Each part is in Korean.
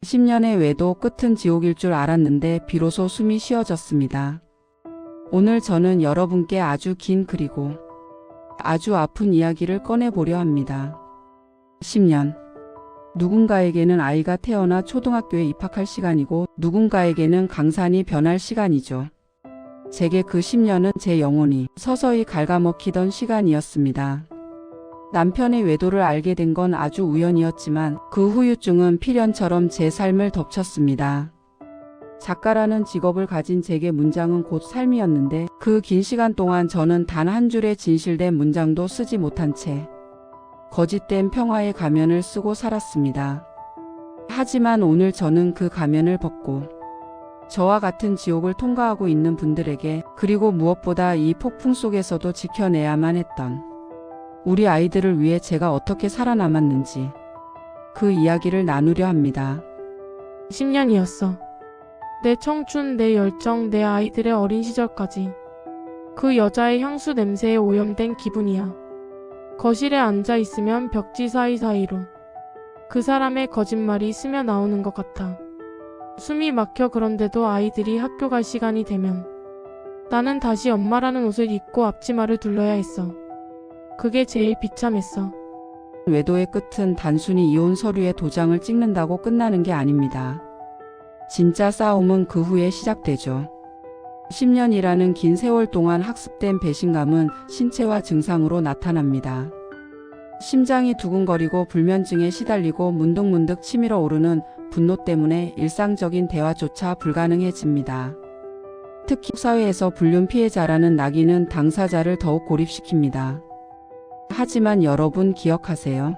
10년의 외도 끝은 지옥일 줄 알았는데 비로소 숨이 쉬어졌습니다. 오늘 저는 여러분께 아주 긴 그리고 아주 아픈 이야기를 꺼내보려 합니다. 10년. 누군가에게는 아이가 태어나 초등학교에 입학할 시간이고 누군가에게는 강산이 변할 시간이죠. 제게 그 10년은 제 영혼이 서서히 갉아먹히던 시간이었습니다. 남편의 외도를 알게 된 건 아주 우연이었지만 그 후유증은 필연처럼 제 삶을 덮쳤습니다. 작가라는 직업을 가진 제게 문장은 곧 삶이었는데 그 긴 시간 동안 저는 단 한 줄의 진실된 문장도 쓰지 못한 채 거짓된 평화의 가면을 쓰고 살았습니다. 하지만 오늘 저는 그 가면을 벗고 저와 같은 지옥을 통과하고 있는 분들에게 그리고 무엇보다 이 폭풍 속에서도 지켜내야만 했던 우리 아이들을 위해 제가 어떻게 살아남았는지 그 이야기를 나누려 합니다. 10년이었어. 내 청춘, 내 열정, 내 아이들의 어린 시절까지. 그 여자의 향수 냄새에 오염된 기분이야. 거실에 앉아 있으면 벽지 사이사이로 그 사람의 거짓말이 스며 나오는 것 같아. 숨이 막혀. 그런데도 아이들이 학교 갈 시간이 되면 나는 다시 엄마라는 옷을 입고 앞치마를 둘러야 했어. 그게 제일 비참했어. 외도의 끝은 단순히 이혼 서류에 도장을 찍는다고 끝나는 게 아닙니다. 진짜 싸움은 그 후에 시작되죠. 10년이라는 긴 세월 동안 학습된 배신감은 신체화 증상으로 나타납니다. 심장이 두근거리고 불면증에 시달리고 문득문득 치밀어 오르는 분노 때문에 일상적인 대화조차 불가능해집니다. 특히 사회에서 불륜 피해자라는 낙인은 당사자를 더욱 고립시킵니다. 하지만 여러분 기억하세요.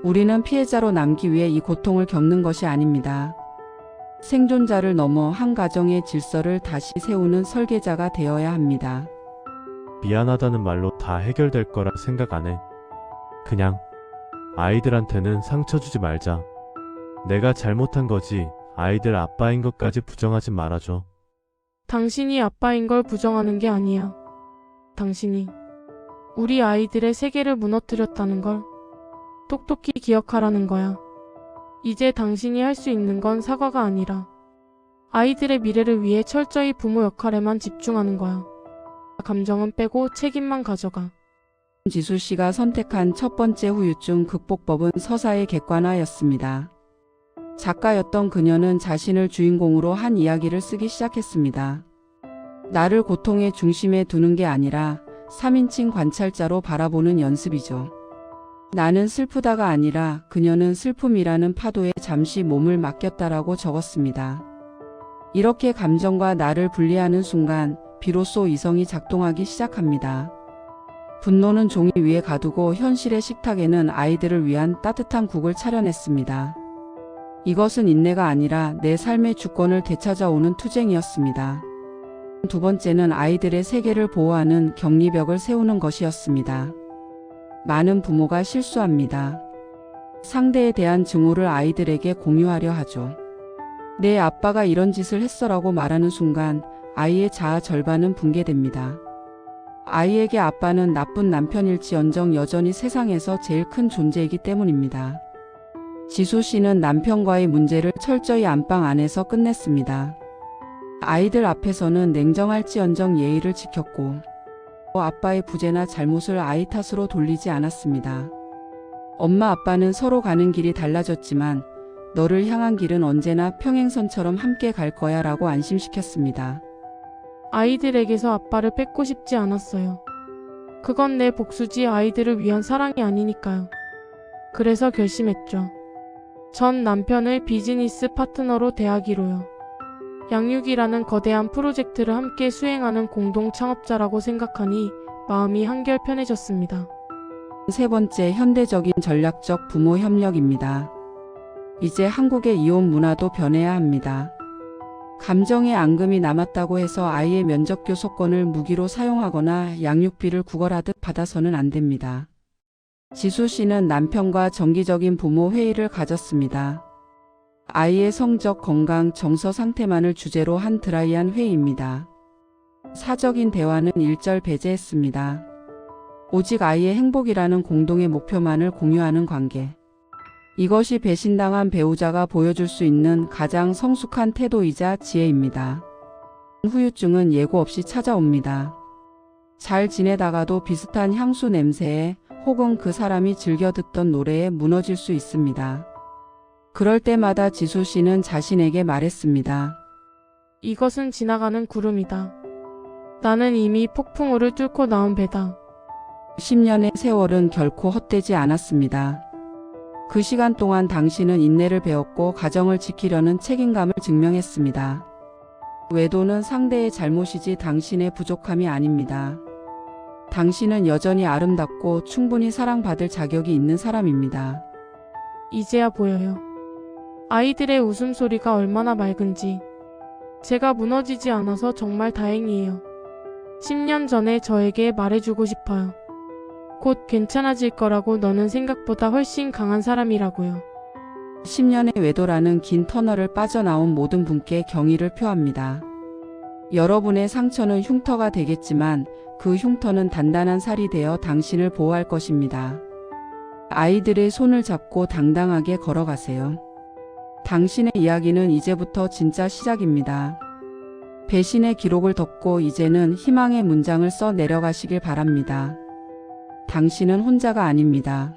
우리는 피해자로 남기 위해 이 고통을 겪는 것이 아닙니다. 생존자를 넘어 한 가정의 질서를 다시 세우는 설계자가 되어야 합니다. 미안하다는 말로 다 해결될 거라 생각 안 해. 그냥 아이들한테는 상처 주지 말자. 내가 잘못한 거지 아이들 아빠인 것까지 부정하지 말아줘. 당신이 아빠인 걸 부정하는 게 아니야. 당신이 우리 아이들의 세계를 무너뜨렸다는 걸 똑똑히 기억하라는 거야. 이제 당신이 할 수 있는 건 사과가 아니라 아이들의 미래를 위해 철저히 부모 역할에만 집중하는 거야. 감정은 빼고 책임만 가져가. 지수 씨가 선택한 첫 번째 후유증 극복법은 서사의 객관화였습니다. 작가였던 그녀는 자신을 주인공으로 한 이야기를 쓰기 시작했습니다. 나를 고통의 중심에 두는 게 아니라 3인칭 관찰자로 바라보는 연습이죠. 나는 슬프다가 아니라 그녀는 슬픔이라는 파도에 잠시 몸을 맡겼다라고 적었습니다. 이렇게 감정과 나를 분리하는 순간 비로소 이성이 작동하기 시작합니다. 분노는 종이 위에 가두고 현실의 식탁에는 아이들을 위한 따뜻한 국을 차려냈습니다. 이것은 인내가 아니라 내 삶의 주권을 되찾아오는 투쟁이었습니다. 두 번째는 아이들의 세계를 보호하는 격리벽을 세우는 것이었습니다. 많은 부모가 실수합니다. 상대에 대한 증오를 아이들에게 공유하려 하죠. 내 아빠가 이런 짓을 했어라고 말하는 순간 아이의 자아 절반은 붕괴됩니다. 아이에게 아빠는 나쁜 남편일지언정 여전히 세상에서 제일 큰 존재이기 때문입니다. 지수 씨는 남편과의 문제를 철저히 안방 안에서 끝냈습니다. 아이들 앞에서는 냉정할지언정 예의를 지켰고 아빠의 부재나 잘못을 아이 탓으로 돌리지 않았습니다. 엄마 아빠는 서로 가는 길이 달라졌지만 너를 향한 길은 언제나 평행선처럼 함께 갈 거야 라고 안심시켰습니다. 아이들에게서 아빠를 뺏고 싶지 않았어요. 그건 내 복수지 아이들을 위한 사랑이 아니니까요. 그래서 결심했죠. 전 남편을 비즈니스 파트너로 대하기로요. 양육이라는 거대한 프로젝트를 함께 수행하는 공동 창업자라고 생각하니 마음이 한결 편해졌습니다. 세 번째, 현대적인 전략적 부모 협력입니다. 이제 한국의 이혼 문화도 변해야 합니다. 감정의 앙금이 남았다고 해서 아이의 면접교섭권을 무기로 사용하거나 양육비를 구걸하듯 받아서는 안 됩니다. 지수 씨는 남편과 정기적인 부모 회의를 가졌습니다. 아이의 성적, 건강, 정서 상태만을 주제로 한 드라이한 회의입니다. 사적인 대화는 일절 배제했습니다. 오직 아이의 행복이라는 공동의 목표만을 공유하는 관계. 이것이 배신당한 배우자가 보여줄 수 있는 가장 성숙한 태도이자 지혜입니다. 후유증은 예고 없이 찾아옵니다. 잘 지내다가도 비슷한 향수 냄새에 혹은 그 사람이 즐겨 듣던 노래에 무너질 수 있습니다. 그럴 때마다 지수 씨는 자신에게 말했습니다. 이것은 지나가는 구름이다. 나는 이미 폭풍우를 뚫고 나온 배다. 10년의 세월은 결코 헛되지 않았습니다. 그 시간 동안 당신은 인내를 배웠고 가정을 지키려는 책임감을 증명했습니다. 외도는 상대의 잘못이지 당신의 부족함이 아닙니다. 당신은 여전히 아름답고 충분히 사랑받을 자격이 있는 사람입니다. 이제야 보여요. 아이들의 웃음소리가 얼마나 맑은지. 제가 무너지지 않아서 정말 다행이에요. 10년 전에 저에게 말해주고 싶어요. 곧 괜찮아질 거라고. 너는 생각보다 훨씬 강한 사람이라고요. 10년의 외도라는 긴 터널을 빠져나온 모든 분께 경의를 표합니다. 여러분의 상처는 흉터가 되겠지만 그 흉터는 단단한 살이 되어 당신을 보호할 것입니다. 아이들의 손을 잡고 당당하게 걸어가세요. 당신의 이야기는 이제부터 진짜 시작입니다. 배신의 기록을 덮고 이제는 희망의 문장을 써 내려가시길 바랍니다. 당신은 혼자가 아닙니다.